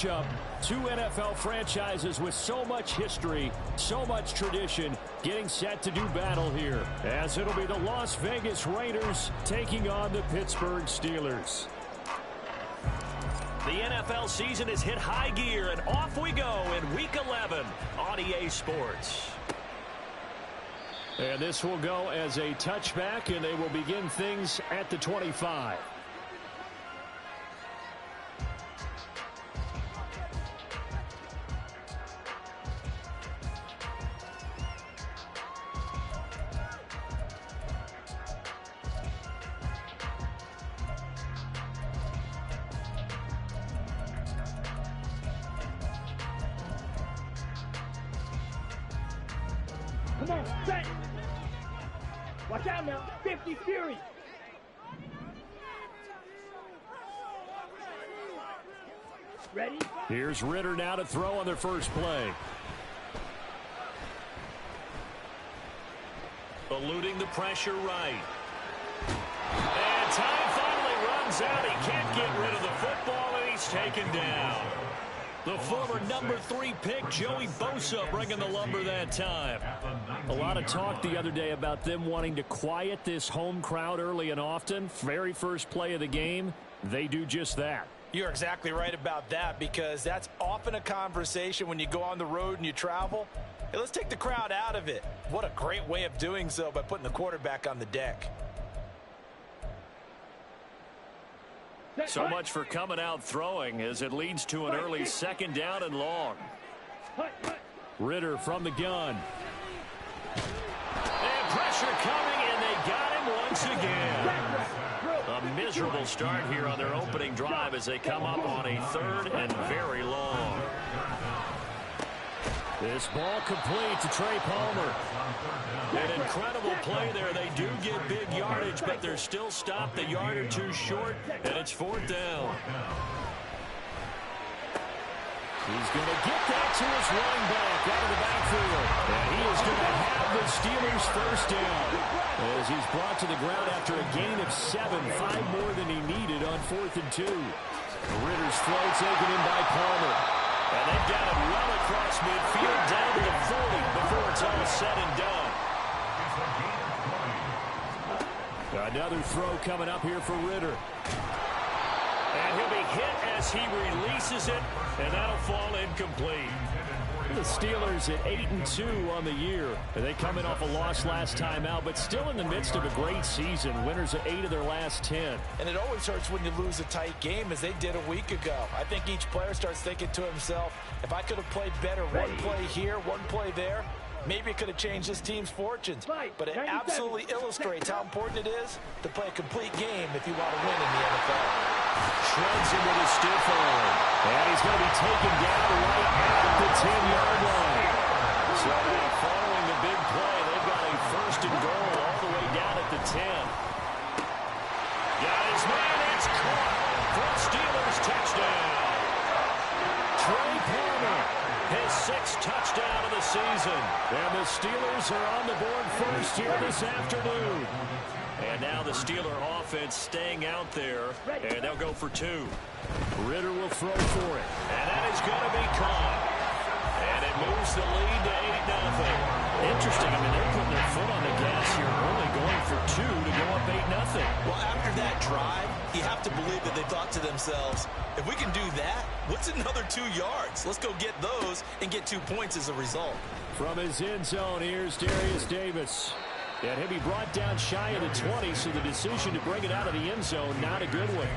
matchup. Two NFL franchises with so much history, so much tradition, getting set to do battle here, as it'll be the Las Vegas Raiders taking on the Pittsburgh Steelers. The NFL season has hit high gear, and off we go in Week 11 on EA Sports. And this will go as a touchback, and they will begin things at the 25. Come on, set! Watch out now, 50 Fury! Ready? Here's Ritter now to throw on their first play. Eluding the pressure right. And time finally runs out. He can't get rid of the football, and he's taken down. The former number 3 pick, Joey Bosa, bringing the lumber that time. A lot of talk the other day about them wanting to quiet this home crowd early and often. Very first play of the game, they do just that. You're exactly right about that, because that's often a conversation when you go on the road and you travel. Hey, let's take the crowd out of it. What a great way of doing so by putting the quarterback on the deck. So much for coming out throwing, as it leads to an early second down and long. Ritter from the gun. And pressure coming, and they got him once again. A miserable start here on their opening drive as they come up on a 3rd and very long. This ball complete to Trey Palmer. An incredible play there. They do get big yardage, but they're still stopped a yard or two short, and it's 4th down. He's going to get that to his running back out of the backfield. And he is going to have the Steelers first down as he's brought to the ground after a gain of 7, 5 more than he needed on 4th and 2. Ritter's throw taken in by Palmer. And they've got him well across midfield down to the 40 before it's all said and done. Another throw coming up here for Ritter. And he'll be hit as he releases it, and that'll fall incomplete. The Steelers at 8-2 on the year. They come in off a loss last time out, but still in the midst of a great season. Winners of 8 of their last 10. And it always hurts when you lose a tight game, as they did a week ago. I think each player starts thinking to himself, if I could have played better one play here, one play there, maybe it could have changed this team's fortunes. But it absolutely illustrates how important it is to play a complete game if you want to win in the NFL. Shreds him with a stiff arm. And he's going to be taken down right at the 10-yard line. So now following the big play, they've got a 1st and goal all the way down at the 10. Got his man, it's caught for a Steelers touchdown. Trey Palmer, his 6th touchdown of the season. And the Steelers are on the board first here this afternoon. And now the Steeler offense staying out there, and they'll go for 2. Ritter will throw for it. And that is going to be caught. And it moves the lead to 8-0. Interesting. I mean, they're putting their foot on the gas here, only going for 2 to go up 8-0. Well, after that drive, you have to believe that they thought to themselves, if we can do that, what's another 2 yards? Let's go get those and get 2 points as a result. From his end zone, here's Darius Davis. And he'll be brought down shy of the 20, so the decision to bring it out of the end zone, not a good one.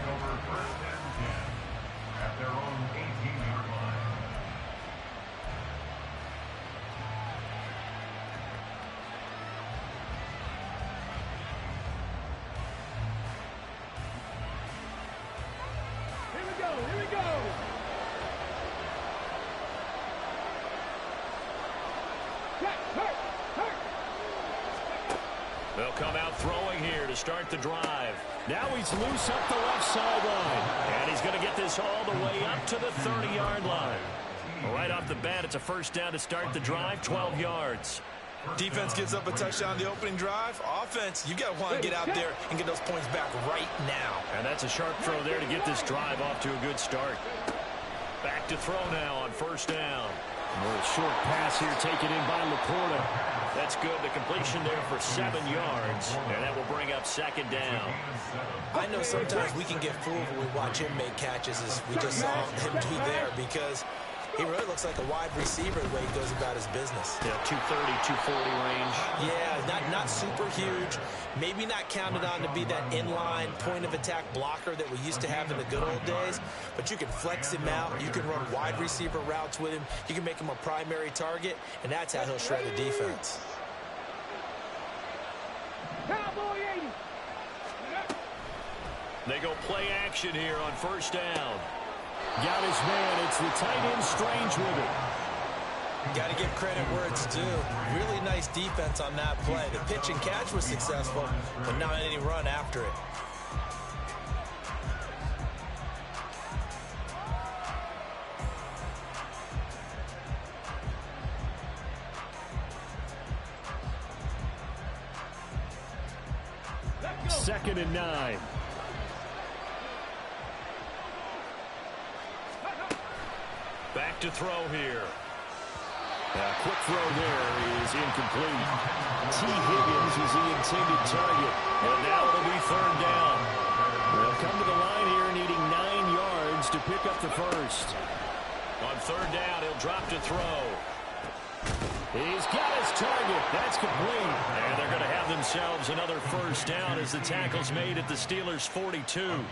Here we go! They'll come out throwing here to start the drive. Now he's loose up the left sideline. And he's going to get this all the way up to the 30-yard line. Right off the bat, it's a 1st down to start the drive, 12 yards. Defense gives up a touchdown on the opening drive. Offense, you got to want to get out there and get those points back right now. And that's a sharp throw there to get this drive off to a good start. Back back to throw now on first down. A short pass here taken in by Laporta. That's good. The completion there for 7 yards, and that will bring up second down. I know sometimes we can get fooled when we watch him make catches, as we just saw him do there, because he really looks like a wide receiver the way he goes about his business. Yeah, 230, 240 range. Yeah, not super huge. Maybe not counted on to be that inline point-of-attack blocker that we used to have in the good old days. But you can flex him out. You can run wide receiver routes with him. You can make him a primary target, and that's how he'll shred a defense. Cowboy 80. They go play action here on first down. Got his man. It's the tight end Strange with it. Got to give credit where it's due. Really nice defense on that play. The pitch and catch was successful, but not any run after it. Second and 9. Back to throw here. Quick throw there is incomplete. T. Higgins was the intended target. And now it'll be third down. They'll come to the line here needing 9 yards to pick up the first. On third down, he'll drop to throw. He's got his target. That's complete. And they're going to have themselves another first down as the tackle's made at the Steelers' 42.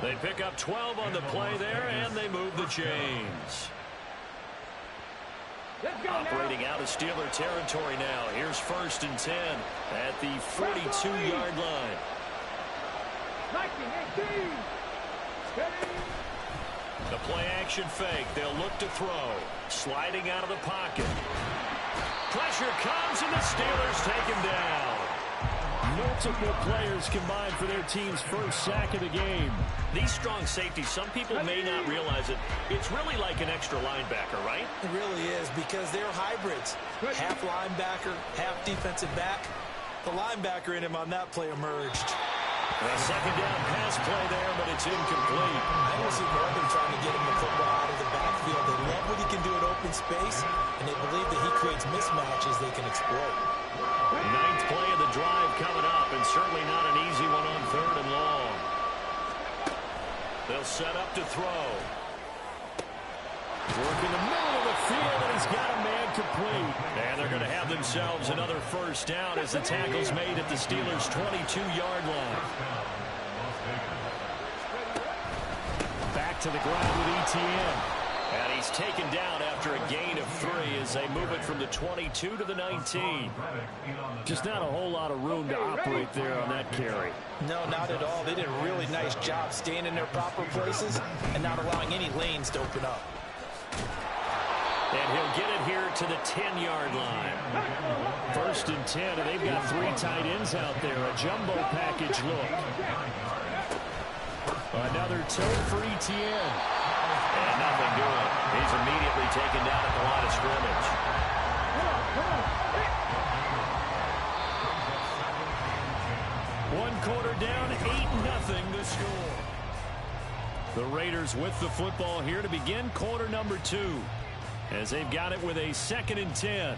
They pick up 12 on the play there, and they move the chains. Operating out of Steeler territory now. Here's first and 10 at the 42-yard line. The play action fake. They'll look to throw. Sliding out of the pocket. Pressure comes, and the Steelers take him down. Multiple players combined for their team's first sack of the game. These strong safeties, some people may not realize it. It's really like an extra linebacker, right? It really is, because they're hybrids. Half linebacker, half defensive back. The linebacker in him on that play emerged. A second down pass play there, but it's incomplete. I don't see more of them trying to get him the football out of the backfield. They love what he can do in open space, and they believe that he creates mismatches they can exploit. Ninth play of the drive coming up, and certainly not an easy one on third and long. They'll set up to throw. Work in the middle of the field, and he's got a man complete. And they're going to have themselves another first down as the tackle's made at the Steelers' 22-yard line. Back to the ground with Etienne. And he's taken down after a gain of 3 as they move it from the 22 to the 19. Just not a whole lot of room to operate there on that carry. No, not at all. They did a really nice job staying in their proper places and not allowing any lanes to open up. And he'll get it here to the 10-yard line. First and 10, and they've got 3 tight ends out there. A jumbo package look. Another toe for Etienne. And nothing doing. He's immediately taken down at the line of scrimmage. One quarter down, 8-0 the score. The Raiders with the football here to begin quarter number 2. As they've got it with a second and 10.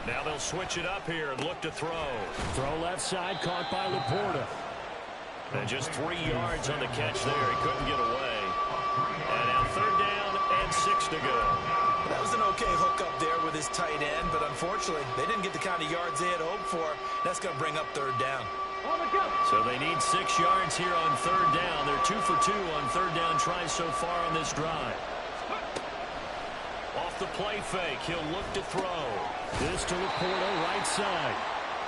Now they'll switch it up here and look to throw. Throw left side, caught by Laporta. And just 3 yards on the catch there. He couldn't get away. And now third down and 6 to go. That was an okay hookup there with his tight end, but unfortunately, they didn't get the kind of yards they had hoped for. That's going to bring up third down. So they need 6 yards here on third down. They're 2 for 2 on third down tries so far on this drive. Off the play fake, he'll look to throw. This to Laporta, right side.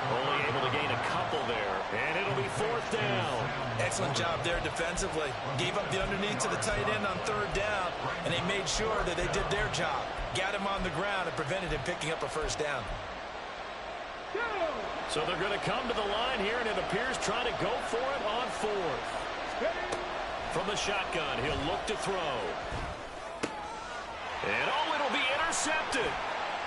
Only able to gain a couple there, and it'll be fourth down. Excellent job there defensively. Gave up the underneath to the tight end on third down, and they made sure that they did their job. Got him on the ground and prevented him picking up a first down. So they're going to come to the line here, and it appears trying to go for it on fourth. From the shotgun, he'll look to throw. And, oh, it'll be intercepted.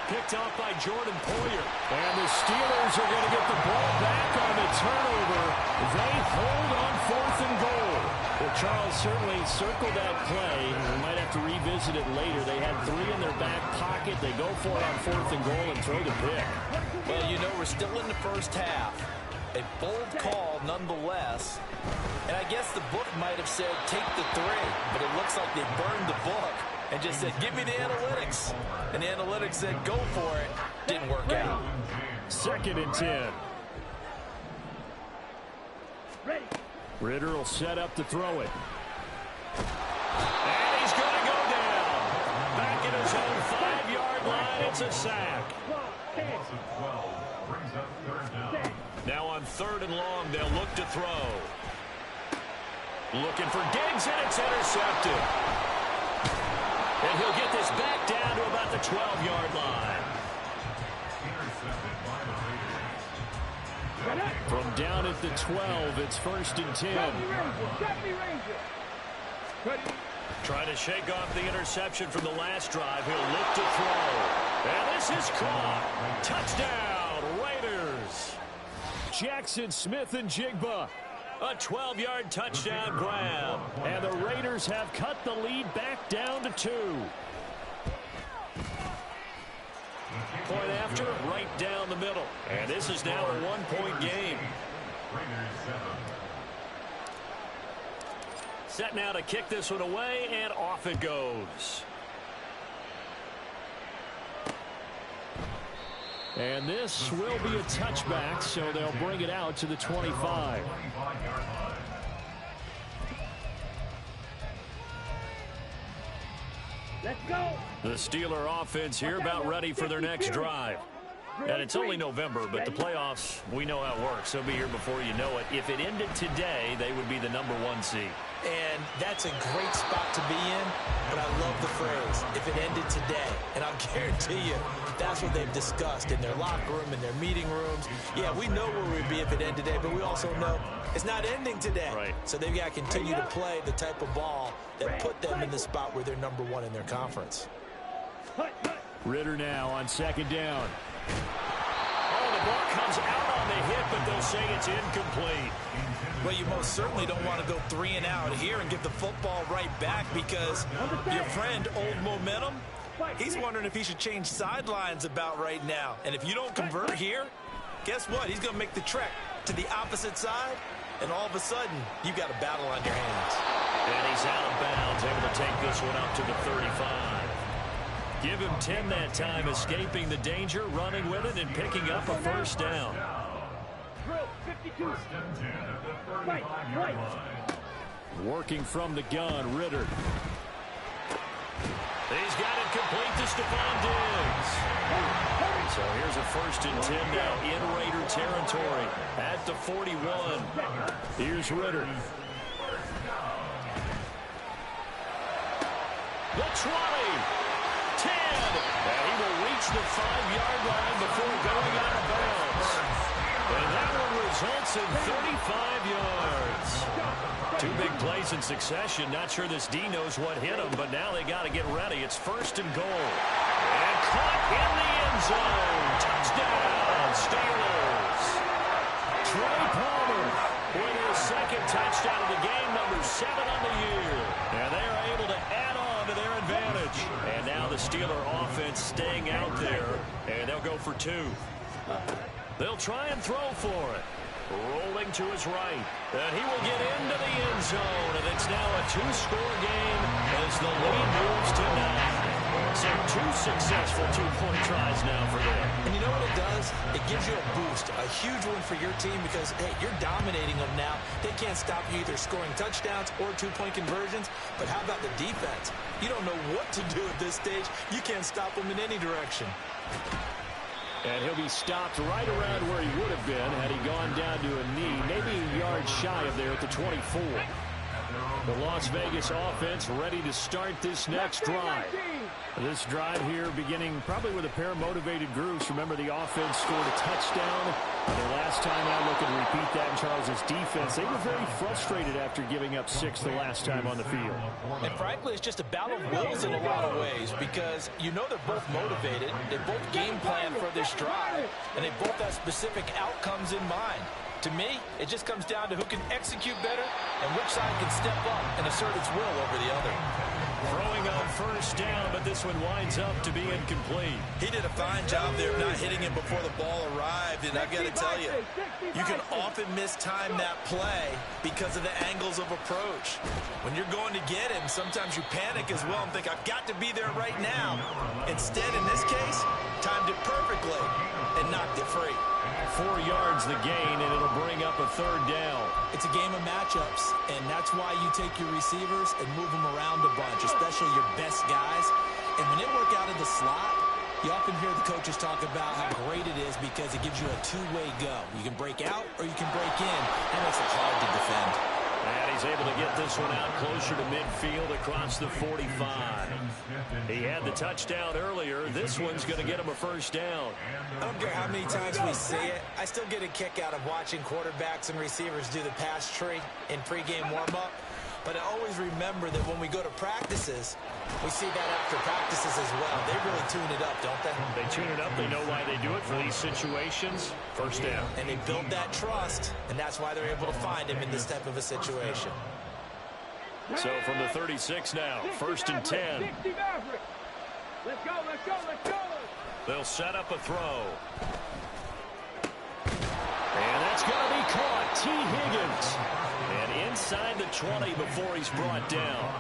Picked off by Jordan Poyer. And the Steelers are going to get the ball back on the turnover. They hold on 4th and goal. Well, Charles certainly circled that play. We might have to revisit it later. They had 3 in their back pocket. They go for it on 4th and goal and throw the pick. Well, you know, we're still in the first half. A bold call nonetheless. And I guess the book might have said take the 3, but it looks like they burned the book and just said, give me the analytics. And the analytics said, go for it. Didn't work out. 2nd and 10. Ritter will set up to throw it. And he's going to go down. Back in his own 5-yard line. It's a sack. Now on 3rd and long, they'll look to throw. Looking for Diggs, and it's intercepted. And he'll get this back down to about the 12-yard line. From down at the 12, it's 1st and 10. Trying to shake off the interception from the last drive. He'll look to throw. And this is caught. Touchdown, Raiders. Jackson Smith-Njigba. A 12-yard touchdown grab. And the Raiders have cut the lead back down to 2. Point after, right down the middle. And this is now a 1-point game. Set now to kick this one away, and off it goes. And this will be a touchback, so they'll bring it out to the 25. Let's go. The Steeler offense here about ready for their next drive. And it's only November, but the playoffs, we know how it works. They'll be here before you know it. If it ended today, they would be the #1 seed. And that's a great spot to be in, but I love the phrase, if it ended today. And I'll guarantee you, that's what they've discussed in their locker room, in their meeting rooms. Yeah, we know where we'd be if it ended today, but we also know it's not ending today. Right. So they've got to continue to play the type of ball that put them in the spot where they're #1 in their conference. Ritter now on 2nd down. Oh, the ball comes out on the hit, but they'll say it's incomplete. Well, you most certainly don't want to go 3 and out here and give the football right back because your friend, Old Momentum, he's wondering if he should change sidelines about right now. And if you don't convert here, guess what? He's going to make the trek to the opposite side, and all of a sudden, you've got a battle on your hands. And he's out of bounds, able to take this one up to the 35. Give him 10 that time, escaping the danger, running with it, and picking up a 1st down. 52. Right. Working from the gun, Ritter. He's got it complete to Stephon Diggs. So here's a 1st and 10 now in Raider territory at the 41. Here's Ritter. The 20. 10. And he will reach the 5-yard line before going out of bounds. And that one results in 35 yards. 2 big plays in succession. Not sure this D knows what hit him, but now they got to get ready. It's 1st and goal. And caught in the end zone. Touchdown, Steelers. Trey Palmer with his 2nd touchdown of the game, #7 on the year. And they are able to add on to their advantage. And now the Steeler offense staying out there, and they'll go for 2. They'll try and throw for it. Rolling to his right. And he will get into the end zone. And it's now a 2-score game as the lead moves to 9. So 2 successful 2-point tries now for them. And you know what it does? It gives you a boost, a huge one for your team because, hey, you're dominating them now. They can't stop you either scoring touchdowns or 2-point conversions. But how about the defense? You don't know what to do at this stage. You can't stop them in any direction. And he'll be stopped right around where he would have been had he gone down to a knee, maybe a yard shy of there at the 24. The Las Vegas offense ready to start this next drive. This drive here beginning probably with a pair of motivated groups. Remember, the offense scored a touchdown. The last time out, looking to repeat that in Charles' defense. They were very frustrated after giving up 6 the last time on the field. And frankly, it's just a battle of wills in a lot of ways because you know they're both motivated. They both game plan for this drive, and they both have specific outcomes in mind. To me, it just comes down to who can execute better and which side can step up and assert its will over the other. Throwing on first down, but this one winds up to be incomplete. He did a fine job there of not hitting him before the ball arrived, and I've got to tell you, you can often mistime that play because of the angles of approach. When you're going to get him, sometimes you panic as well and think, I've got to be there right now. Instead, in this case, timed it perfectly and knocked it free. 4 yards the gain, and it'll bring up a third down. It's a game of matchups, and that's why you take your receivers and move them around a bunch, especially your best guys. And when they work out of the slot, you often hear the coaches talk about how great it is because it gives you a two-way go. You can break out or you can break in. That makes it hard to defend. And he's able to get this one out closer to midfield across the 45. He had the touchdown earlier. This one's going to get him a first down. I don't care how many times we see it. I still get a kick out of watching quarterbacks and receivers do the pass tree in pregame warm-up. But I always remember that when we go to practices, we see that after practices as well. They really tune it up, don't they? They tune it up. They know why they do it for these situations. First down. And they build that trust, and that's why they're able to find him in this type of a situation. So from the 36 now, first and 10. Let's go, let's go, let's go. They'll set up a throw. And that's going to be caught. T. Higgins. And inside the 20 before he's brought down.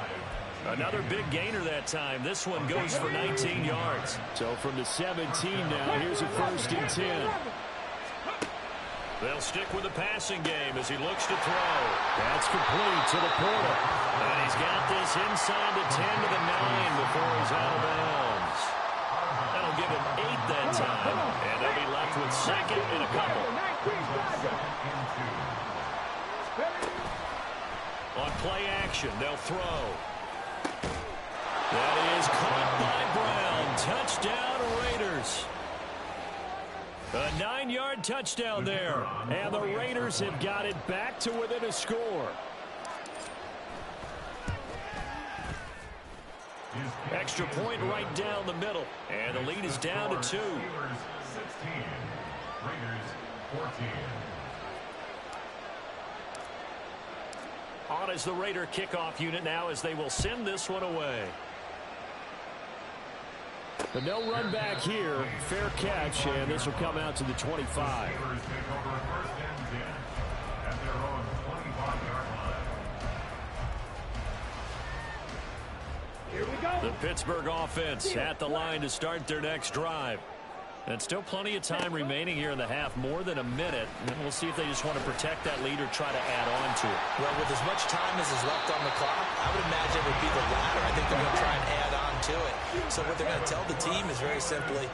Another big gainer that time. This one goes for 19 yards. So from the 17 now, here's a first and 10. They'll stick with the passing game as he looks to throw. That's complete to the Porter. And he's got this inside the 10 to the 9 before he's out of bounds. That'll give him 8 that time. And they'll be left with second and a couple. On play action, they'll throw. That is caught by Brown. Touchdown, Raiders. A 9-yard touchdown there. And the Raiders have got it back to within a score. Extra point right down the middle. And the lead is down to 2. 16. Raiders 14. On is the Raider kickoff unit now as they will send this one away. But no run back here. Fair catch, and this will come out to the 25. Here we go. The Pittsburgh offense at the line to start their next drive. And still plenty of time remaining here in the half, more than a minute. And we'll see if they just want to protect that lead or try to add on to it. Well, with as much time as is left on the clock, I would imagine it would be the latter. I think they're going to try and add on to it. So what they're going to tell the team is very simply,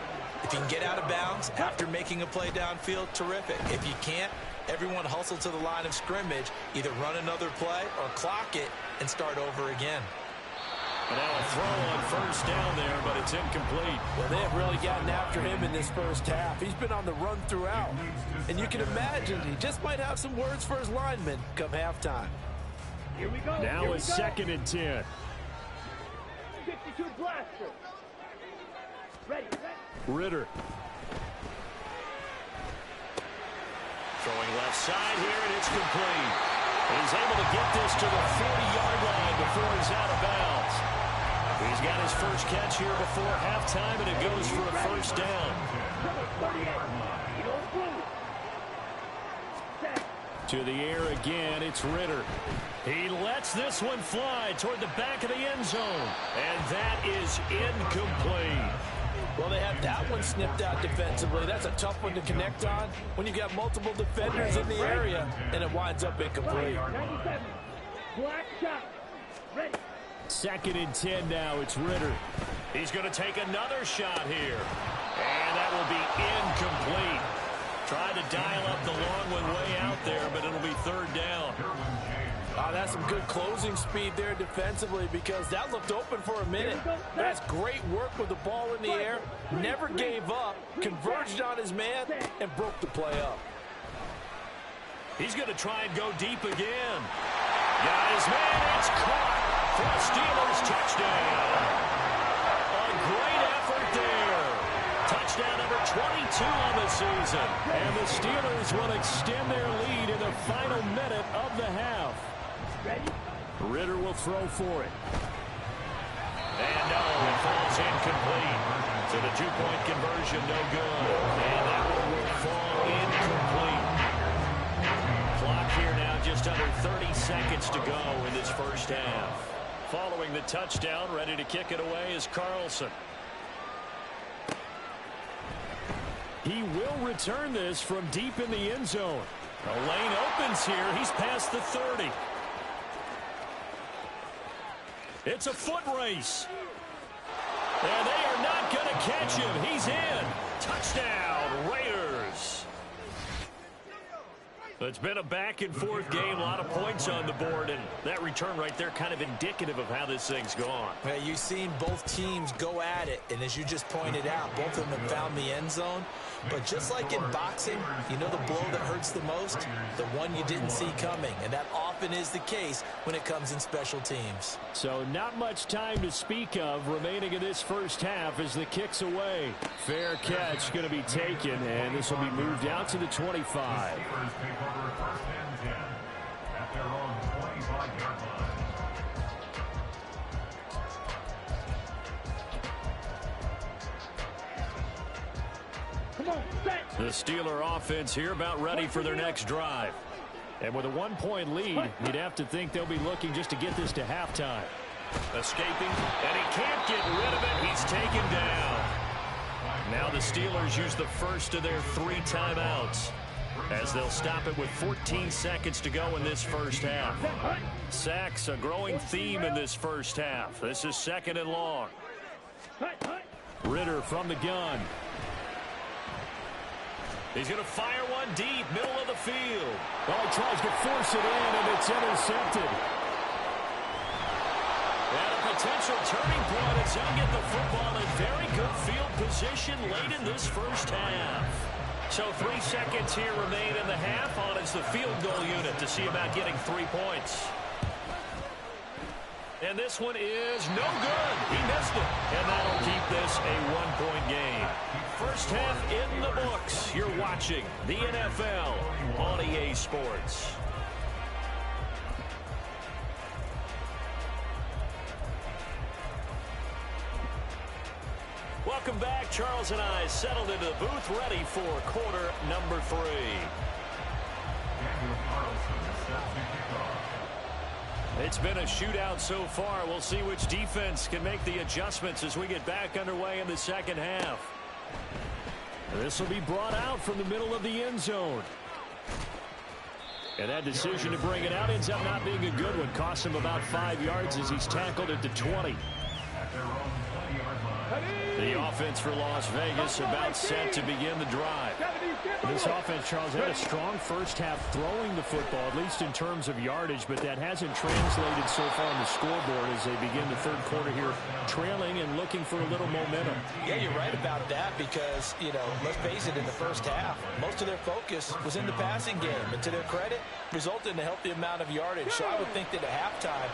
if you can get out of bounds after making a play downfield, terrific. If you can't, everyone hustle to the line of scrimmage, either run another play or clock it and start over again. And now a throw on first down there, but it's incomplete. Well, they have really gotten after him in this first half. He's been on the run throughout. And you can imagine he just might have some words for his linemen come halftime. Here we go. Now it's second and 10. 52 blaster. Ready. Ritter. Throwing left side here, and it's complete. And he's able to get this to the 40-yard line before he's out of bounds. He's got his first catch here before halftime, and it goes for a first down. To the air again, it's Ritter. He lets this one fly toward the back of the end zone. And that is incomplete. Well, they have that one snipped out defensively. That's a tough one to connect on when you got multiple defenders in the area, and it winds up incomplete. 97. Black shot. Ready. Second and 10 now, it's Ritter. He's going to take another shot here. And that will be incomplete. Tried to dial up the long one way out there, but it'll be third down. Oh, that's some good closing speed there defensively because that looked open for a minute. That's great work with the ball in the air. Never gave up, converged on his man, and broke the play up. He's going to try and go deep again. Got his man, it's caught for a Steelers touchdown. A great effort there. Touchdown number 22 on the season. And the Steelers will extend their lead in the final minute of the half. Ritter will throw for it. And no, it falls incomplete. So the two-point conversion, no good. And that one will fall incomplete. Clock here now just under 30 seconds to go in this first half. Following the touchdown, ready to kick it away is Carlson. He will return this from deep in the end zone. The lane opens here. He's past the 30. It's a foot race. And they are not going to catch him. He's in. Touchdown, Raiders. It's been a back-and-forth game, a lot of points on the board, and that return right there kind of indicative of how this thing's gone. Well, you've seen both teams go at it, and as you just pointed out, both of them have found the end zone. But just like in boxing, you know the blow that hurts the most? The one you didn't see coming, and that often is the case when it comes in special teams. So not much time to speak of remaining in this first half as the kick's away. Fair catch going to be taken, and this will be moved out to the 25. The Steeler offense here about ready for their next drive. And with a one-point lead, you'd have to think they'll be looking just to get this to halftime. Escaping, and he can't get rid of it. He's taken down. Now the Steelers use the first of their 3 timeouts as they'll stop it with 14 seconds to go in this first half. Sacks, a growing theme in this first half. This is 2nd and long. Ritter from the gun. He's going to fire one deep, middle of the field. Oh, he tries to force it in, and it's intercepted. And a potential turning point as he'll get the football in very good field position late in this first half. So 3 seconds here remain in the half on as the field goal unit to see about getting 3 points. And this one is no good. He missed it. And that'll keep this a 1-point game. First half in the books. You're watching the NFL on EA Sports. Welcome back. Charles and I settled into the booth ready for quarter number 3. It's been a shootout so far. We'll see which defense can make the adjustments as we get back underway in the second half. This will be brought out from the middle of the end zone. And that decision to bring it out ends up not being a good one. Costs him about 5 yards as he's tackled at the 20. The offense for Las Vegas about set to begin the drive. This offense, Charles, had a strong first half throwing the football, at least in terms of yardage, but that hasn't translated so far on the scoreboard as they begin the third quarter here, trailing and looking for a little momentum. Yeah, you're right about that because, you know, let's face it, in the first half, most of their focus was in the passing game, and to their credit, resulted in a healthy amount of yardage. So I would think that at halftime,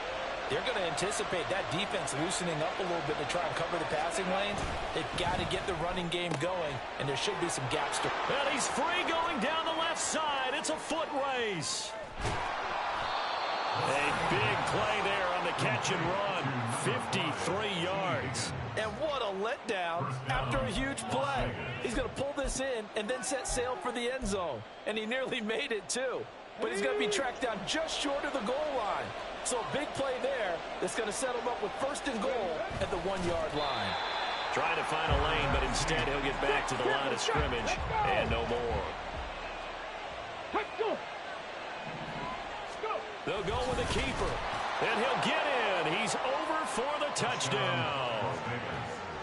they're going to anticipate that defense loosening up a little bit to try and cover the passing lanes. They've got to get the running game going, and there should be some gaps to. And he's free going down the left side. It's a foot race. A big play there on the catch and run. 53 yards. And what a letdown after a huge play. He's going to pull this in and then set sail for the end zone. And he nearly made it, too. But he's going to be tracked down just short of the goal line. So a big play there that's going to set him up with 1st and goal at the 1-yard line. Trying to find a lane, but instead he'll get back to the line of scrimmage and no more. They'll go with the keeper, and he'll get in. He's over for the touchdown.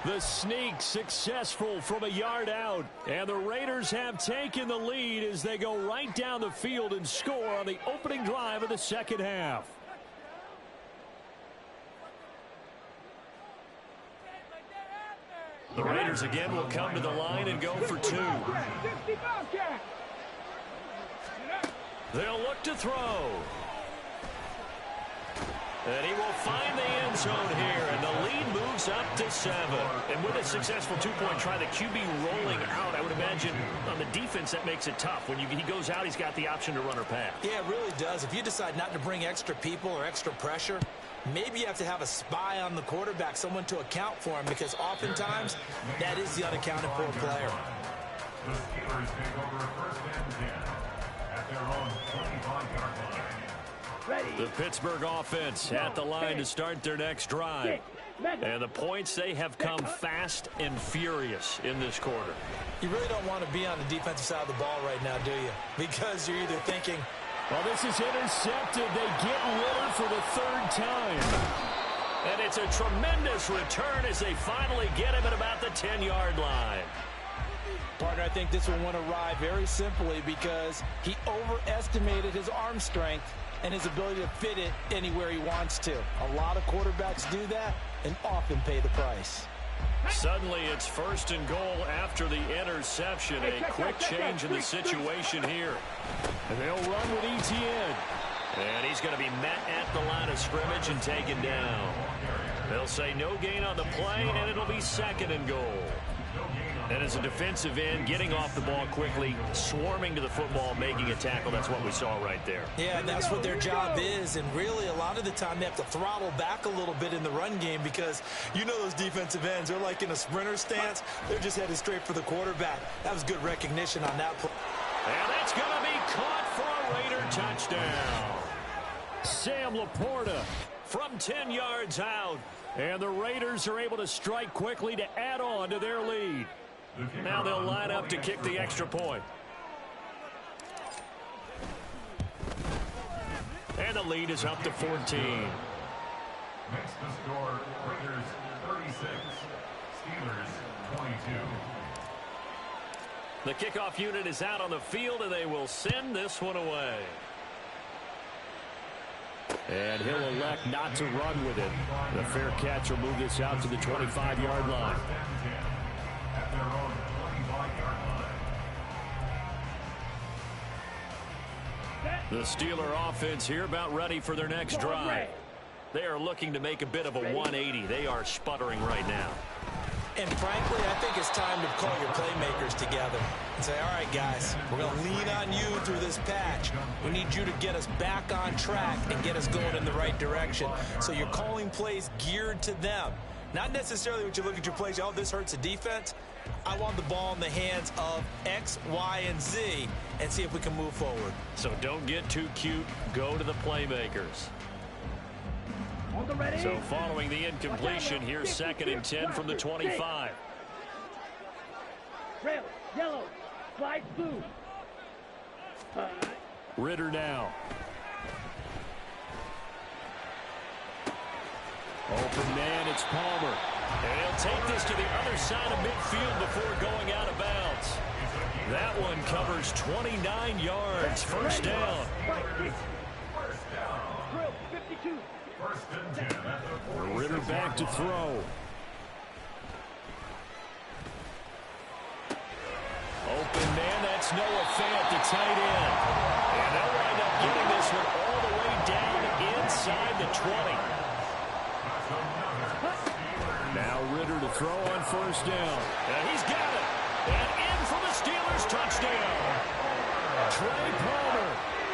The sneak successful from a yard out. And the Raiders have taken the lead as they go right down the field and score on the opening drive of the second half. The Raiders again will come to the line and go for two. They'll look to throw. And he will find the end zone here, and the lead moves up to 7. And with a successful two-point try, the QB rolling out, I would imagine on the defense that makes it tough. When he goes out, he's got the option to run or pass. Yeah, it really does. If you decide not to bring extra people or extra pressure, maybe you have to have a spy on the quarterback, someone to account for him, because oftentimes that is the unaccounted for player. The Steelers take over first and 10 at their own 25-yard line. The Pittsburgh offense at the line to start their next drive. And the points, they have come fast and furious in this quarter. You really don't want to be on the defensive side of the ball right now, do you? Because you're either thinking, well, this is intercepted. They get Ritter for the third time. And it's a tremendous return as they finally get him at about the 10-yard line. Partner, I think this one went awry very simply because he overestimated his arm strength and his ability to fit it anywhere he wants to. A lot of quarterbacks do that and often pay the price. Suddenly it's first and goal after the interception. A quick change in the situation here. And they'll run with Etienne. And he's going to be met at the line of scrimmage and taken down. They'll say no gain on the play, and it'll be second and goal. And as a defensive end, getting off the ball quickly, swarming to the football, making a tackle, that's what we saw right there. Yeah, and that's what their job is. And really, a lot of the time, they have to throttle back a little bit in the run game because you know those defensive ends, they're like in a sprinter stance. They're just headed straight for the quarterback. That was good recognition on that play. And that's going to be caught for a Raider touchdown. Sam Laporta from 10 yards out. And the Raiders are able to strike quickly to add on to their lead. Now they'll line up to kick the extra point. And the lead is up to 14. Next to score, Raiders 36, Steelers 22. The kickoff unit is out on the field, and they will send this one away. And he'll elect not to run with it. The fair catch will move this out to the 25-yard line. At their own 25-yard line. The Steeler offense here about ready for their next drive. They are looking to make a bit of a 180. They are sputtering right now. And frankly, I think it's time to call your playmakers together and say, all right, guys, we're going to lean on you through this patch. We need you to get us back on track and get us going in the right direction. So you're calling plays geared to them. Not necessarily when you look at your plays, oh, this hurts the defense. I want the ball in the hands of X, Y, and Z and see if we can move forward. So don't get too cute. Go to the playmakers. So following the incompletion, here's second and 10 from the 25. Red, yellow, slide blue. Ritter now. Open man, it's Palmer. And he'll take this to the other side of midfield before going out of bounds. That one covers 29 yards. First down. Ritter back to throw. Open man, that's Noah Fant, the tight end. And they'll wind up getting this one all the way down inside the 20. Now Ritter to throw on first down. And he's got it. And in for the Steelers touchdown. Trey Palmer,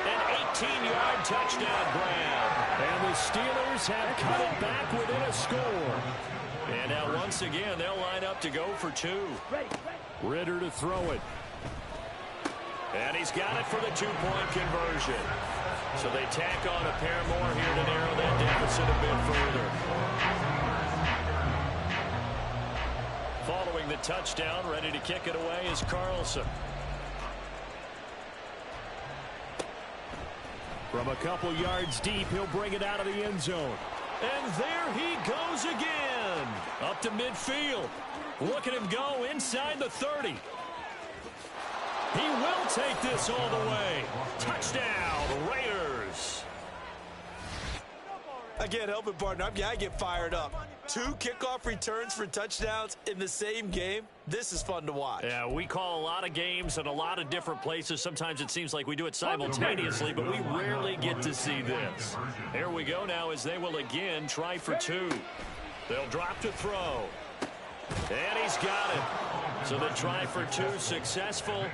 an 18-yard touchdown grab. And the Steelers have cut it back within a score. And now once again, they'll line up to go for two. Ritter to throw it. And he's got it for the two-point conversion. So they tack on a pair more here to narrow that deficit a bit further. Following the touchdown, ready to kick it away is Carlson. From a couple yards deep, he'll bring it out of the end zone. And there he goes again. Up to midfield. Look at him go inside the 30. He will take this all the way. Touchdown, Raiders. I can't help it, partner. I get fired up. 2 kickoff returns for touchdowns in the same game. This is fun to watch. Yeah, we call a lot of games in a lot of different places. Sometimes it seems like we do it simultaneously, but we rarely get to see this. Here we go now as they will again try for 2. They'll drop to throw. And he's got it. So the try for 2 successful,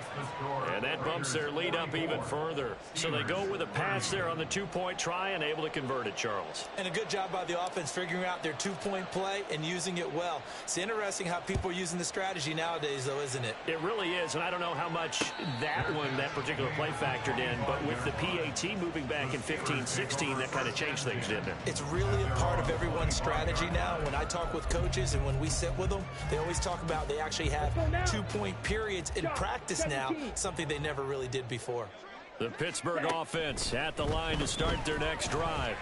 and that bumps their lead up even further. So they go with a pass there on the 2-point try and able to convert it, Charles. And a good job by the offense figuring out their 2-point play and using it well. It's interesting how people are using the strategy nowadays, though, isn't it? It really is, and I don't know how much that particular play factored in, but with the PAT moving back in 15-16, that kind of changed things, didn't it? It's really a part of everyone's strategy now. When I talk with coaches and when we sit with them, they always talk about they actually have 2-point periods in practice now, something they never really did before. The Pittsburgh offense at the line to start their next drive.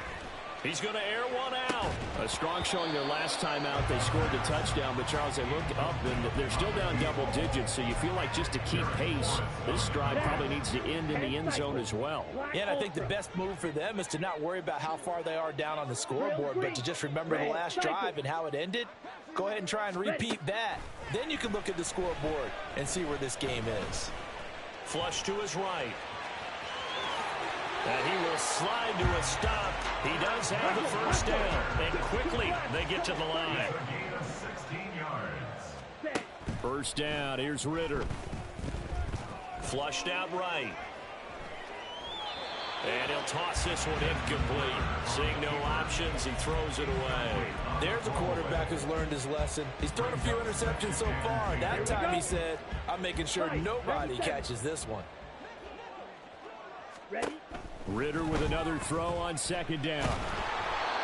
He's going to air one out. A strong showing their last time out. They scored the touchdown, but Charles, they looked up and they're still down double digits, so you feel like just to keep pace, this drive probably needs to end in the end zone as well. Yeah, and I think the best move for them is to not worry about how far they are down on the scoreboard, but to just remember the last drive and how it ended. Go ahead and try and repeat that. Then you can look at the scoreboard and see where this game is. Flush to his right. And he will slide to a stop. He does have the first down. And quickly, they get to the line. First down, here's Ritter. Flushed out right. And he'll toss this one incomplete. Seeing no options, he throws it away. There's a quarterback who's learned his lesson. He's thrown a few interceptions so far. That time he said, I'm making sure nobody catches this one. Ready? Ritter with another throw on second down.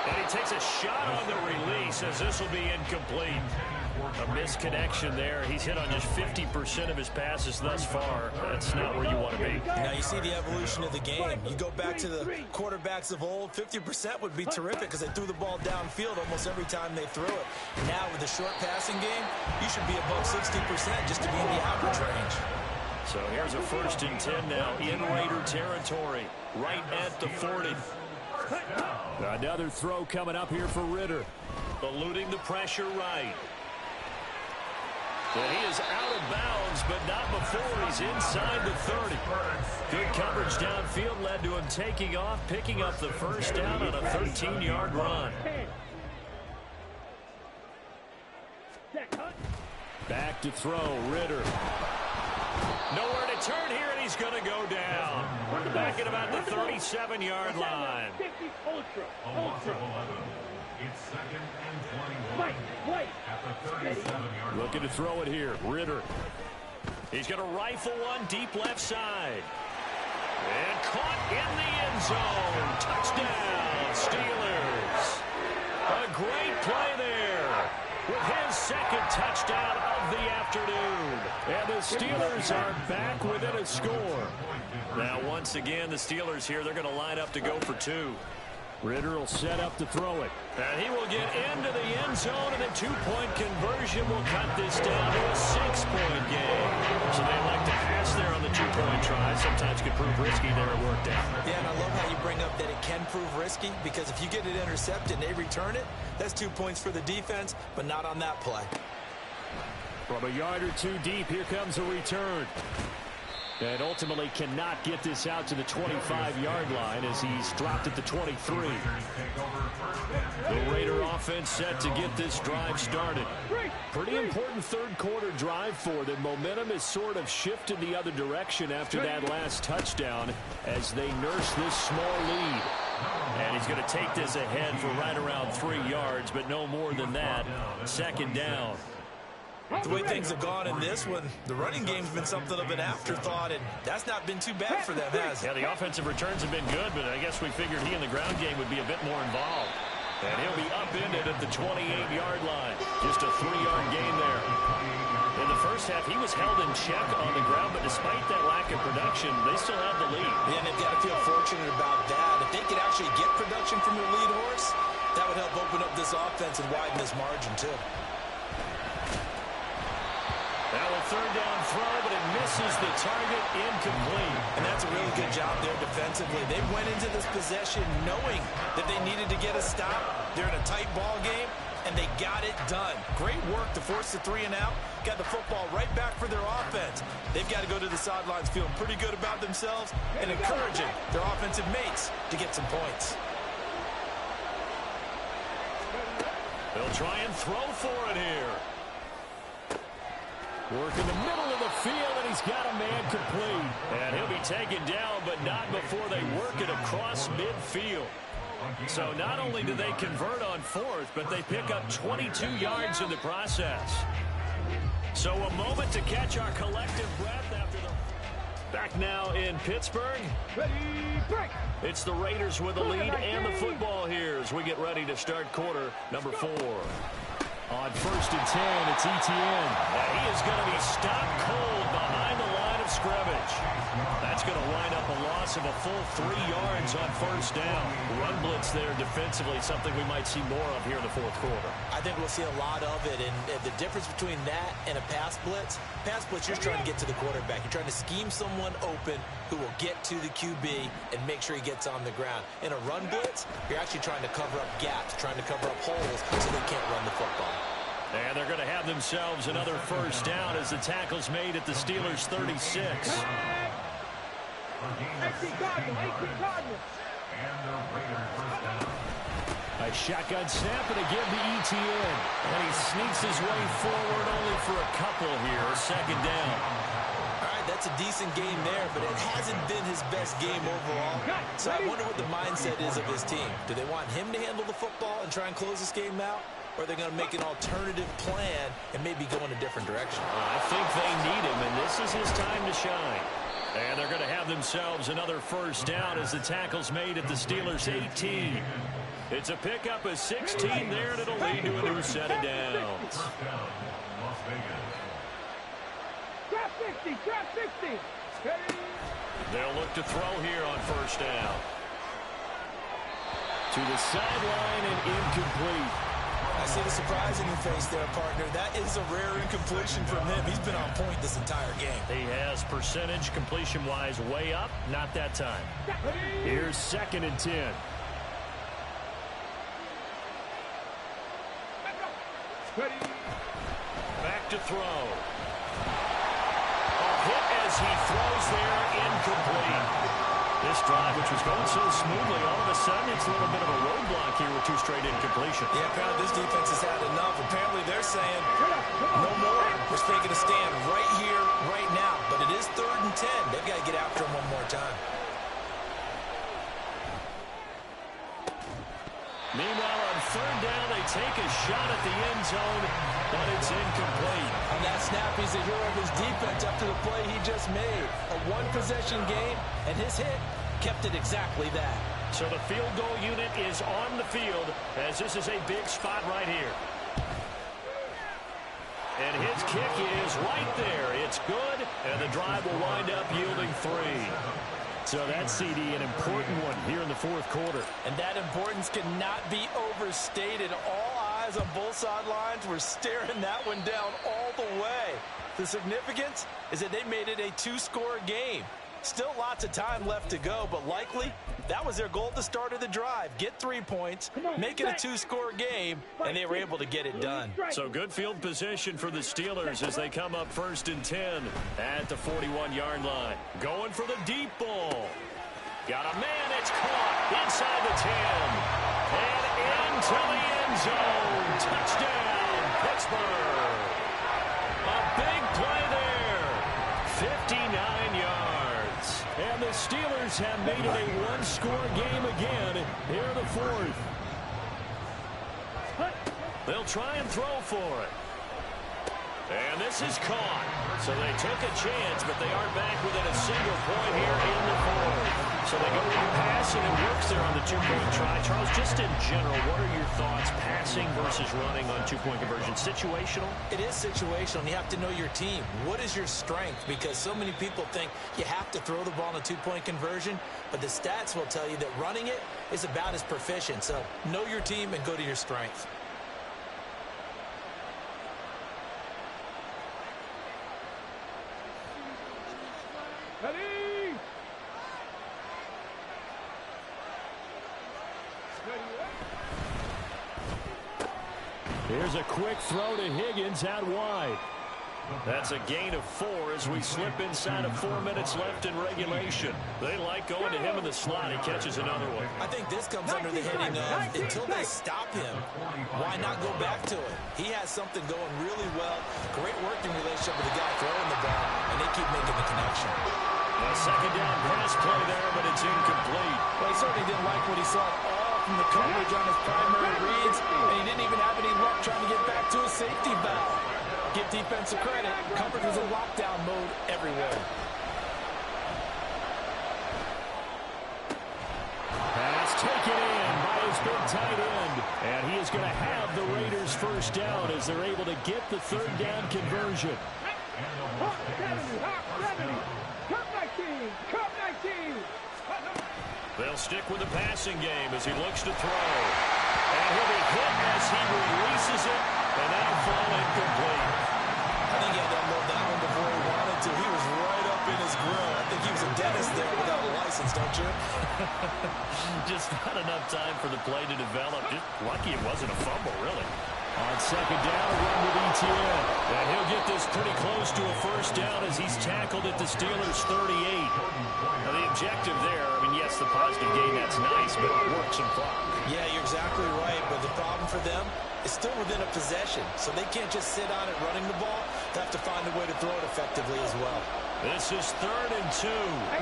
And he takes a shot on the release as this will be incomplete. A misconnection there. He's hit on just 50% of his passes thus far. That's not where you want to be. Now you see the evolution of the game. You go back to the quarterbacks of old, 50% would be terrific because they threw the ball downfield almost every time they threw it. Now with the short passing game, you should be above 60% just to be in the average range. So here's a 1st and 10 now in Raider territory, right at the 40. Another throw coming up here for Ritter. Eluding the pressure right. And he is out of bounds, but not before he's inside the 30. Good coverage downfield led to him taking off, picking up the first down on a 13-yard run. Back to throw, Ritter. Nowhere to turn here, and he's going to go down. Back at about the 37-yard line. Ultra. It's 2nd and 21. At the 37-yard line. Looking to throw it here, Ritter. He's going to rifle one deep left side. And caught in the end zone. Touchdown, Steelers. A great play there with his 2nd touchdown of the afternoon. And the Steelers are back within a score. Now, once again, the Steelers here, they're going to line up to go for 2. Ritter will set up to throw it. And he will get into the end zone, and a 2-point conversion will cut this down to a 6-point game. So they like to pass there on the 2-point try. Sometimes can prove risky there at work down. Yeah, and I love how you bring up that it can prove risky, because if you get it intercepted and they return it, that's 2 points for the defense, but not on that play. From a yard or 2 deep, here comes a return. And ultimately cannot get this out to the 25-yard line as he's dropped at the 23. The Raider offense set to get this drive started. Pretty important third-quarter drive for them. Momentum has sort of shifted the other direction after that last touchdown as they nurse this small lead. And he's going to take this ahead for right around 3 yards, but no more than that. 2nd down. The way things have gone in this one, the running game's been something of an afterthought, and that's not been too bad for them, has it? Yeah, the offensive returns have been good, but I guess we figured he in the ground game would be a bit more involved. And he'll be upended at the 28-yard line. Just a 3-yard gain there. In the first half, he was held in check on the ground, but despite that lack of production, they still have the lead. Yeah, and they've got to feel fortunate about that. If they could actually get production from their lead horse, That would help open up this offense and widen this margin, too. Now a third down throw, but it misses the target, incomplete. And that's a really good job there defensively. They went into this possession knowing that they needed to get a stop. They're in a tight ball game, and they got it done. Great work to force the 3 and out. Got the football right back for their offense. They've got to go to the sidelines feeling pretty good about themselves and encouraging their offensive mates to get some points. They'll try and throw for it here. Work in the middle of the field, and he's got a man complete. And he'll be taken down, but not before they work it across midfield. So not only do they convert on 4th, but they pick up 22 yards in the process. So a moment to catch our collective breath after the... Back now in Pittsburgh. Ready, break. It's the Raiders with the lead and the football here as we get ready to start quarter number 4. On 1st and 10, it's Etienne. And he is going to be stopped cold behind the line of scrimmage. That's going to wind up a loss of a full 3 yards on 1st down. Run blitz there defensively, something we might see more of here in the 4th quarter. I think we'll see a lot of it, and the difference between that and a pass blitz, you're trying to get to the quarterback. You're trying to scheme someone open who will get to the QB and make sure he gets on the ground. In a run blitz, you're actually trying to cover up gaps, trying to cover up holes so they can't run the football. And they're going to have themselves another 1st down as the tackle's made at the Steelers' 36. 18 Cardinals, 18 Cardinals. And the Raiders first down. A shotgun snap and again to Etienne. And he sneaks his way forward only for a couple here, 2nd down. All right, that's a decent game there, but it hasn't been his best game overall. So I wonder what the mindset is of his team. Do they want him to handle the football and try and close this game out? Or are they going to make an alternative plan and maybe go in a different direction? I think they need him, and this is his time to shine. And they're going to have themselves another 1st down as the tackle's made at the Steelers' 18. It's a pickup of 16 there, and it'll lead to a new set of downs. First down, Las Vegas. Trap 60, trap 60. Ready. They'll look to throw here on 1st down. To the sideline and incomplete. I see the surprise in your face there, partner. That is a rare incompletion from him. He's been on point this entire game. He has percentage completion-wise way up, not that time. Here's 2nd and 10. Ready. Back to throw. A hit as he throws there, incomplete. This drive, which was going so smoothly, all of a sudden it's a little bit of a roadblock here with 2 straight incompletions. Yeah, apparently this defense has had enough. Apparently they're saying, no more. We're taking a stand right here, right now. But it is 3rd and 10. They've got to get after him one more time. Meanwhile, on 3rd down, they take a shot at the end zone, but it's incomplete. On that snap, he's the hero of his defense after the play he just made. A one-possession game, and his hit kept it exactly that. So the field goal unit is on the field as this is a big spot right here. And his kick is right there. It's good, and the drive will wind up yielding 3. So that CD, an important one here in the 4th quarter. And that importance cannot be overstated. All eyes on both sidelines were staring that one down all the way. The significance is that they made it a 2-score game. Still lots of time left to go, but likely that was their goal at the start of the drive. Get 3 points, make it a 2-score game, and they were able to get it done. So good field position for the Steelers as they come up 1st and 10 at the 41-yard line. Going for the deep ball. Got a man, it's caught inside the 10. And into the end zone. Touchdown, Pittsburgh. A big play there. 59 yards. And the Steelers have made it a 1-score game again here in the 4th. They'll try and throw for it. And this is caught. So they took a chance, but they aren't back within a single point here in the 4th. So they go with the pass, and it works there on the two-point try. Charles, just in general, what are your thoughts passing versus running on two-point conversion? Situational? It is situational, and you have to know your team. What is your strength? Because so many people think you have to throw the ball in a two-point conversion, but the stats will tell you that running it is about as proficient. So know your team and go to your strength. Ready? Here's a quick throw to Higgins out wide. That's a gain of 4 as we slip inside of 4 minutes left in regulation. They like going to him in the slot. He catches another one. I think this comes under the heading of until they stop him, why not go back to it? He has something going really well. Great working relationship with the guy throwing the ball, and they keep making the connection. A second down pass play there, but it's incomplete. Well, he certainly didn't like what he saw all from the coverage on his primary reads, and he didn't even have any luck trying to get back to his safety valve. Give defensive credit. Coverage was in lockdown mode everywhere. Pass taken in by his big tight end. And he is going to have the Raiders first down as they're able to get the third down conversion. Hawk 70, Hawk 70. Cup 19, Cup 19. They'll stick with the passing game as he looks to throw. And he'll be hit as he releases it, and that'll fall incomplete. I think he had to unload that one before he wanted to. He was right up in his grill. I think he was a dentist there without a license, don't you? Just not enough time for the play to develop. Just lucky it wasn't a fumble, really. On second down, a run with ETN. And he'll get this pretty close to a first down as he's tackled at the Steelers' 38. Now, the objective there, I mean, yes, the positive gain, that's nice, but work some clock. Yeah, you're exactly right, but the problem for them is still within a possession, so they can't just sit on it running the ball. They have to find a way to throw it effectively as well. This is 3rd and 2,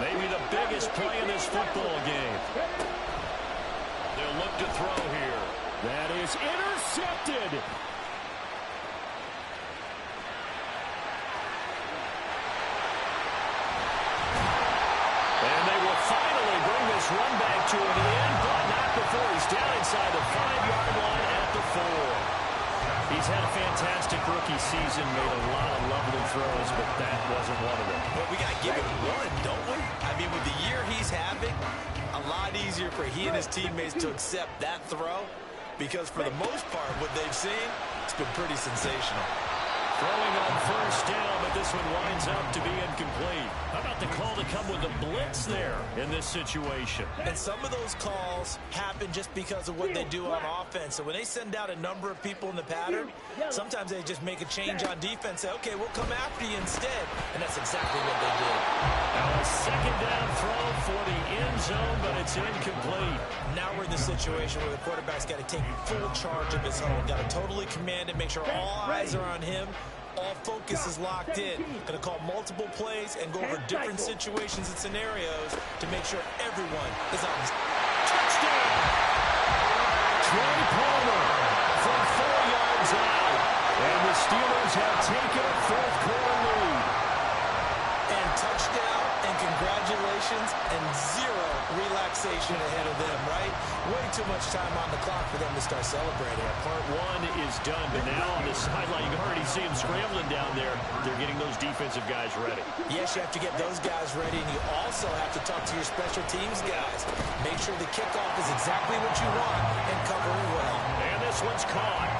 maybe the biggest play in this football game. They'll look to throw here. That is intercepted. And they will finally bring this run back to an end, but not before he's down inside the 5-yard line at the 4. He's had a fantastic rookie season, made a lot of lovely throws, but that wasn't one of them. But we got to give it one, don't we? I mean, with the year he's having, a lot easier for he and his teammates to accept that throw, because for the most part, what they've seen, it's been pretty sensational. Throwing on first down, but this one winds up to be incomplete. How about the call to come with the blitz there in this situation? And some of those calls happen just because of what they do on offense. So when they send out a number of people in the pattern, sometimes they just make a change on defense, say, okay, we'll come after you instead. And that's exactly what they did. Now a second down throw for the end zone, but it's incomplete. Now we're in the situation where the quarterback's got to take full charge of his home. Got to totally command it, make sure all eyes are on him. All focus is locked in. Going to call multiple plays and go over different situations and scenarios to make sure everyone is on his touchdown. Trey Palmer from 4 yards out. And the Steelers have taken a fourth-quarter lead. And touchdown and congratulations and zero relaxation ahead of them, right? Way too much time on the clock for them to start celebrating. Part 1 is done, but now on the sideline, you can already see them scrambling down there. They're getting those defensive guys ready. Yes, you have to get those guys ready, and you also have to talk to your special teams guys. Make sure the kickoff is exactly what you want and cover it well. And this one's caught.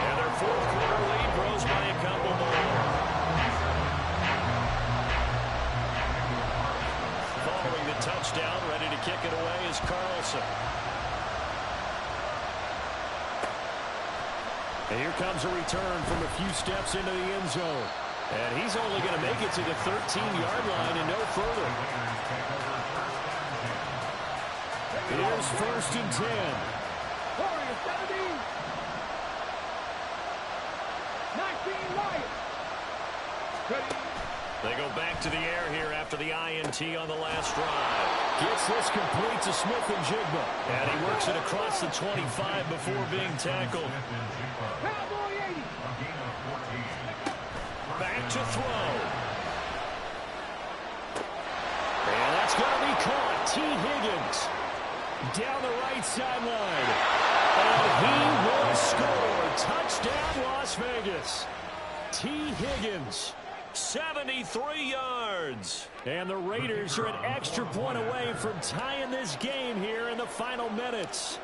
And their fourth-quarter lead grows by a couple more. Following the touchdown, ready to kick it away is Carlson. And here comes a return from a few steps into the end zone. And he's only going to make it to the 13-yard line and no further. Here's 1st and 10. Warriors 70. 19 Lions. Ready. They go back to the air here after the INT on the last drive. Gets this complete to Smith-Njigba. And he works it across the 25 before being tackled. Cowboy 80. Back to throw. And that's going to be caught. T. Higgins down the right sideline. And he will score. Touchdown, Las Vegas. T. Higgins. 73 yards. And the Raiders are an extra point away from tying this game here in the final minutes.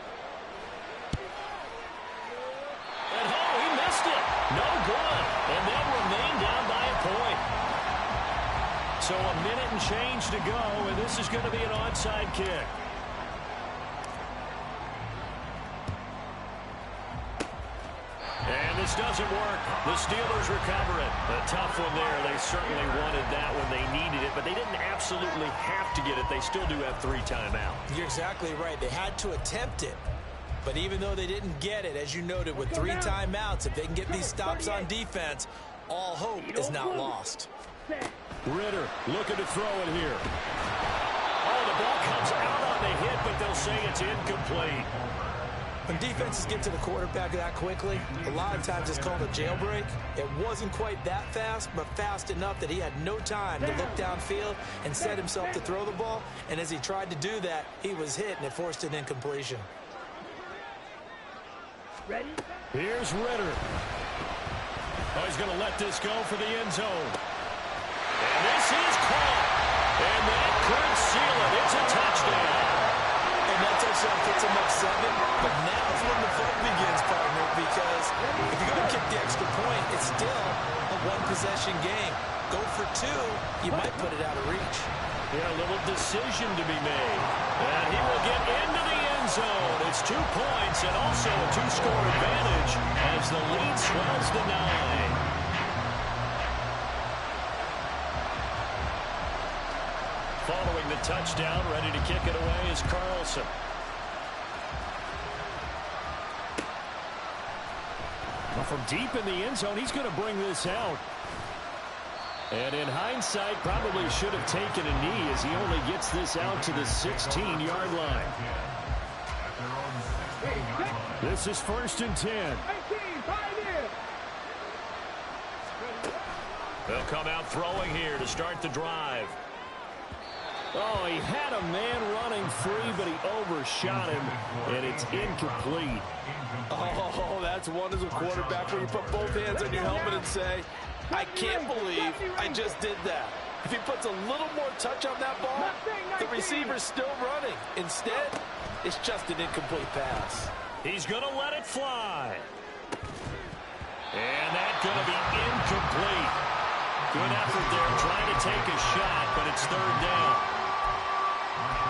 And oh, he missed it. No good. And they'll remain down by a point. So a minute and change to go, and this is going to be an onside kick. And this doesn't work. The Steelers recover it. A tough one there. They certainly wanted that when they needed it, but they didn't absolutely have to get it. They still do have 3 timeouts. You're exactly right. They had to attempt it. But even though they didn't get it, as you noted, with 3 timeouts, if they can get these stops on defense, all hope is not lost. Ritter looking to throw it here. Oh, the ball comes out on the hit, but they'll say it's incomplete. When defenses get to the quarterback that quickly, a lot of times it's called a jailbreak. It wasn't quite that fast, but fast enough that he had no time to look downfield and set himself to throw the ball. And as he tried to do that, he was hit, and it forced an incompletion. Ready? Here's Ritter. Oh, he's going to let this go for the end zone. And this is caught. And that could seal it. It's a touchdown. And that touchdown puts him up 7. But now's when the fun begins, partner, because if you're going to kick the extra point, it's still a one-possession game. Go for 2, you might put it out of reach. Yeah, a little decision to be made. And he will get into the end zone. It's 2 points and also a 2-score advantage as the lead swells to 9. Following the touchdown, ready to kick it away is Carlson. Well, from deep in the end zone, he's going to bring this out. And in hindsight, probably should have taken a knee as he only gets this out to the 16-yard line. This is 1st and 10. They'll come out throwing here to start the drive. Oh, he had a man running free, but he overshot him, and it's incomplete. Oh, that's one as a quarterback where you put both hands on your helmet and say, I can't believe I just did that. If he puts a little more touch on that ball, the receiver's still running. Instead, it's just an incomplete pass. He's going to let it fly. And that's going to be incomplete. Good effort there trying to take a shot, but it's 3rd down.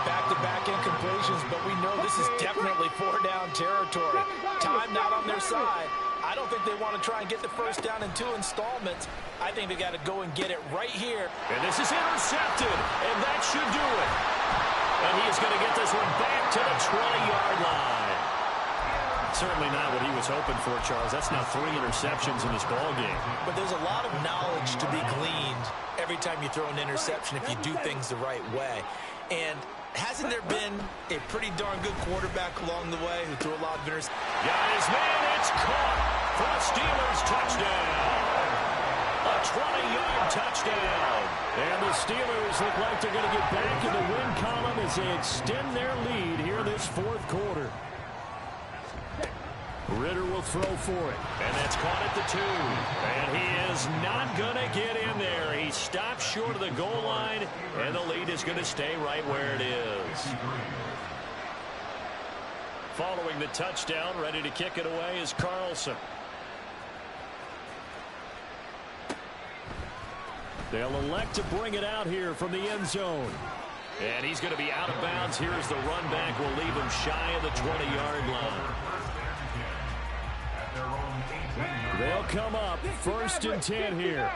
Back-to-back incompletions, but we know this is definitely 4-down territory. Time not on their side. I don't think they want to try and get the 1st down in 2 installments. I think they got to go and get it right here. And this is intercepted, and that should do it. And he is going to get this one back to the 20-yard line. Certainly not what he was hoping for, Charles. That's now 3 interceptions in this ballgame. But there's a lot of knowledge to be gleaned every time you throw an interception if you do things the right way. And hasn't there been a pretty darn good quarterback along the way who threw a lot of interceptions? Got his man, it's caught for a Steelers touchdown. A 20-yard touchdown. And the Steelers look like they're going to get back in the win column as they extend their lead here in this 4th quarter. Ritter will throw for it. And that's caught at the 2. And he is not going to get in there. He stops short of the goal line, and the lead is going to stay right where it is. Following the touchdown, ready to kick it away is Carlson. They'll elect to bring it out here from the end zone. And he's going to be out of bounds here as the run back will leave him shy of the 20-yard line. They'll come up 1st and 10 here.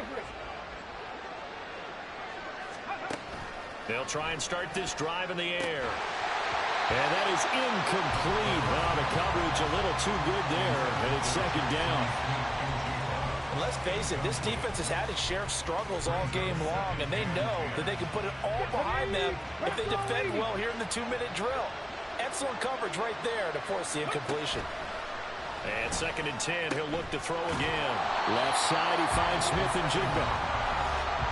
They'll try and start this drive in the air. And that is incomplete. Oh, the coverage a little too good there, and it's 2nd down. And let's face it, this defense has had its share of struggles all game long, and they know that they can put it all behind them if they defend well here in the 2-minute drill. Excellent coverage right there to force the incompletion. And 2nd and 10, he'll look to throw again. Left side, he finds Smith and Jigba.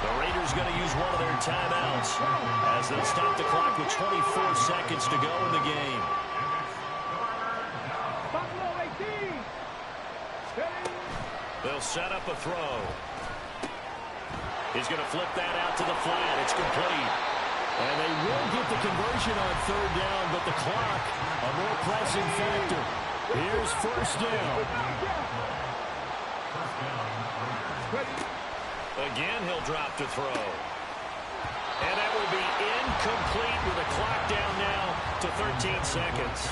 The Raiders going to use one of their timeouts as they stop the clock with 24 seconds to go in the game. They'll set up a throw. He's going to flip that out to the flat. It's complete. And they will get the conversion on third down, but the clock, a more pressing factor. Here's first down. Again, he'll drop to throw. And that will be incomplete with a clock down now to 13 seconds.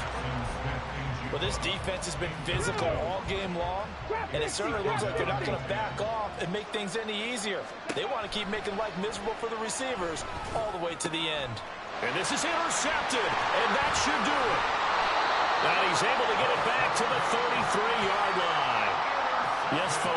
Well, this defense has been physical all game long, and it certainly looks like they're not going to back off and make things any easier. They want to keep making life miserable for the receivers all the way to the end. And this is intercepted, and that should do it. And he's able to get it back to the 33-yard line. Yes, folks.